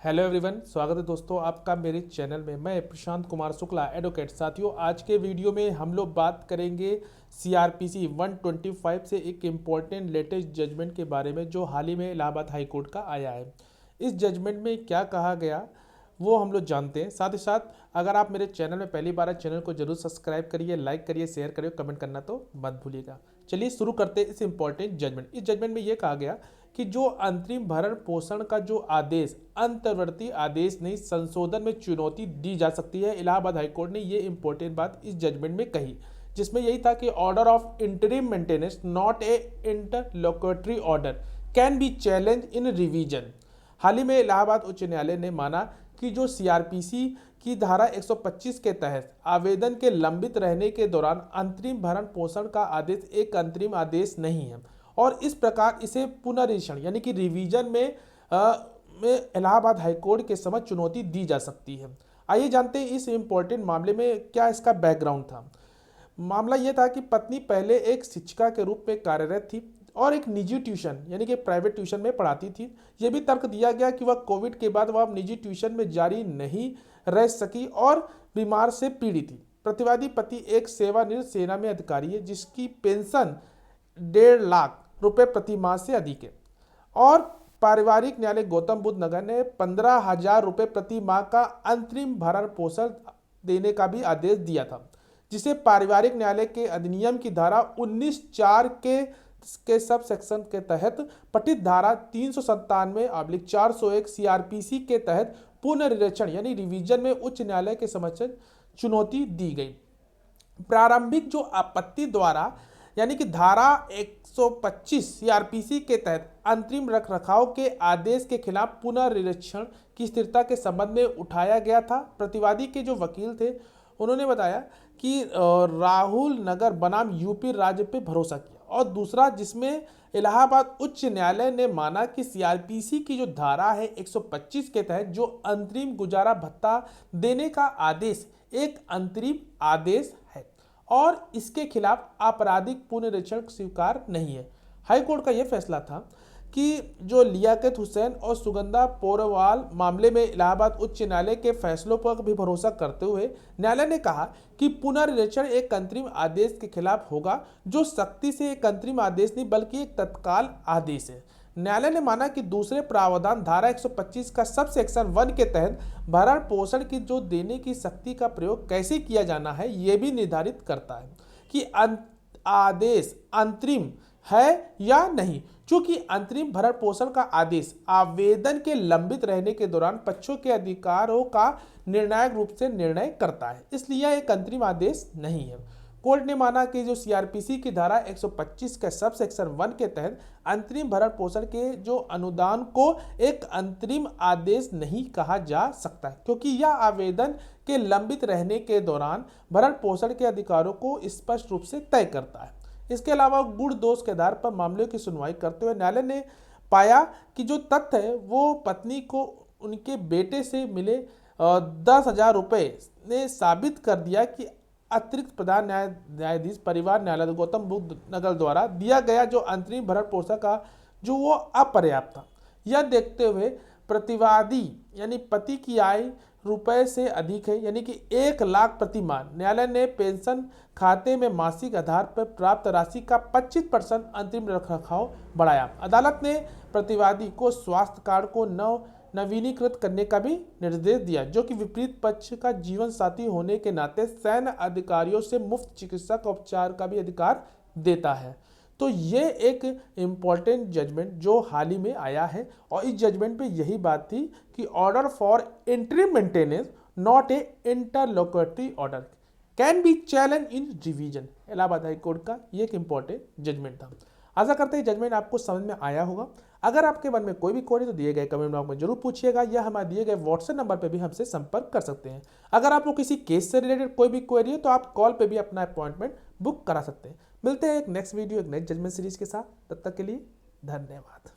Hello everyone, स्वागत है दोस्तों आपका मेरे चैनल में। मैं प्रशांत कुमार शुक्ला, एडवोकेट। साथियों, आज के वीडियो में हम लोग बात करेंगे सीआरपीसी 125 से एक इम्पॉर्टेंट लेटेस्ट जजमेंट के बारे में जो हाल ही में इलाहाबाद हाई कोर्ट का आया है। इस जजमेंट में क्या कहा गया वो हम लोग जानते हैं। साथ ही साथ अगर आप मेरे चैनल में पहली बार है, चैनल को जरूर सब्सक्राइब करिए, लाइक करिए, शेयर करिए, कमेंट करना तो मत भूलिएगा। चलिए शुरू करते हैं इस इम्पॉर्टेंट जजमेंट। इस जजमेंट में ये कहा गया कि जो अंतरिम भरण पोषण का जो आदेश अंतर्वर्ती आदेश नहीं संशोधन में चुनौती दी जा सकती है। इलाहाबाद हाईकोर्ट ने ये इंपॉर्टेंट बात इस जजमेंट में कही, जिसमें यही था कि order of interim maintenance not a interlocutory order can be challenge in revision. हाल ही में इलाहाबाद उच्च न्यायालय ने माना कि जो सीआरपीसी की धारा 125 के तहत आवेदन के लंबित रहने के दौरान अंतरिम भरण पोषण का आदेश एक अंतरिम आदेश नहीं है और इस प्रकार इसे पुनरीक्षण यानी कि रिवीजन में इलाहाबाद हाईकोर्ट के समक्ष चुनौती दी जा सकती है। आइए जानते हैं इस इम्पोर्टेंट मामले में क्या इसका बैकग्राउंड था। मामला यह था कि पत्नी पहले एक शिक्षिका के रूप में कार्यरत थी और एक निजी ट्यूशन यानी कि प्राइवेट ट्यूशन में पढ़ाती थी। यह भी तर्क दिया गया कि वह कोविड के बाद वह अब निजी ट्यूशन में जारी नहीं रह सकी और बीमार से पीड़ित थी। प्रतिवादी पति एक सेवानिवृत्त सेना में अधिकारी है जिसकी पेंशन 1.5 लाख रुपए प्रति माह से अधिक है और पारिवारिक न्यायालय गौतम बुद्ध नगर ने 15,000 रुपए प्रति माह का अंतरिम भरण पोषण देने का भी आदेश दिया था, जिसे पारिवारिक न्यायालय के अधिनियम की धारा 19(4) के सब सेक्शन के तहत पठित धारा 397/401 सीआरपीसी के तहत पुनरीक्षण यानी रिवीजन में उच्च न्यायालय के समक्ष चुनौती दी गई। प्रारंभिक जो आपत्ति द्वारा यानी कि धारा 125 सीआरपीसी के तहत अंतरिम रखरखाव के आदेश के खिलाफ पुनरीक्षण की स्थिरता के संबंध में उठाया गया था। प्रतिवादी के जो वकील थे उन्होंने बताया कि राहुल नगर बनाम यूपी राज्य पे भरोसा किया और दूसरा जिसमें इलाहाबाद उच्च न्यायालय ने माना कि सीआरपीसी की जो धारा है 125 के तहत जो अंतरिम गुजारा भत्ता देने का आदेश एक अंतरिम आदेश है और इसके खिलाफ आपराधिक पुनरीक्षण स्वीकार नहीं है। हाईकोर्ट का यह फैसला था कि जो लियाकत हुसैन और सुगंधा पोरवाल मामले में इलाहाबाद उच्च न्यायालय के फैसलों पर भी भरोसा करते हुए न्यायालय ने कहा कि पुनरीक्षण एक अंतरिम आदेश के खिलाफ होगा जो सख्ती से एक अंतरिम आदेश नहीं बल्कि एक तत्काल आदेश है। न्यायालय ने माना कि दूसरे प्रावधान धारा 125 का सब सेक्शन 1 के तहत भरण पोषण की जो देने की शक्ति का प्रयोग कैसे किया जाना है यह भी निर्धारित करता है कि आदेश अंतरिम है या नहीं। चूंकि अंतरिम भरण पोषण का आदेश आवेदन के लंबित रहने के दौरान पक्षों के अधिकारों का निर्णायक रूप से निर्णय करता है, इसलिए यह एक अंतरिम आदेश नहीं है। कोर्ट ने माना कि जो सीआरपीसी की धारा 125 के सब सेक्शन 1 के तहत अंतरिम भरण पोषण के जो अनुदान को एक अंतरिम आदेश नहीं कहा जा सकता क्योंकि यह आवेदन के लंबित रहने के दौरान भरण पोषण के अधिकारों को स्पष्ट रूप से तय करता है। इसके अलावा गुण दोष के आधार पर मामले की सुनवाई करते हुए न्यायालय ने पाया कि जो तथ्य है वो पत्नी को उनके बेटे से मिले 10,000 रुपये ने साबित कर दिया कि अतिरिक्त प्रधान न्यायाधीश परिवार न्यायालय गौतम बुद्ध नगर द्वारा दिया गया जो अंतरिम भरण पोषण का जो वो अपर्याप्त था। यह देखते हुए प्रतिवादी यानी पति की आय रुपए से अधिक है यानी कि 1 लाख प्रति माह। न्यायालय ने पेंशन खाते में मासिक आधार पर प्राप्त राशि का 25% अंतरिम रखरखाव बढ़ाया। अदालत ने प्रतिवादी को स्वास्थ्य कार्ड को नवीनीकृत करने का भी निर्देश दिया जो कि विपरीत पक्ष का जीवन साथी होने के नाते सैन्य अधिकारियों से मुफ्त चिकित्सा उपचार का भी अधिकार देता है। तो ये एक इम्पॉर्टेंट जजमेंट जो हाल ही में आया है और इस जजमेंट पे यही बात थी कि order for interim maintenance not a interlocutory order can be challenge in revision. Allahabad high court का ये एक इम्पॉर्टेंट जजमेंट था। आशा करते हैं जजमेंट आपको समझ में आया होगा। अगर आपके मन में कोई भी क्वेरी तो दिए गए कमेंट बॉक्स में जरूर पूछिएगा या हमारे दिए गए व्हाट्सएप नंबर पर भी हमसे संपर्क कर सकते हैं। अगर आपको किसी केस से रिलेटेड कोई भी क्वेरी है तो आप कॉल पे भी अपना अपॉइंटमेंट बुक करा सकते हैं। मिलते हैं एक नेक्स्ट वीडियो एक नेक्स्ट जजमेंट सीरीज के साथ, तब तक के लिए धन्यवाद।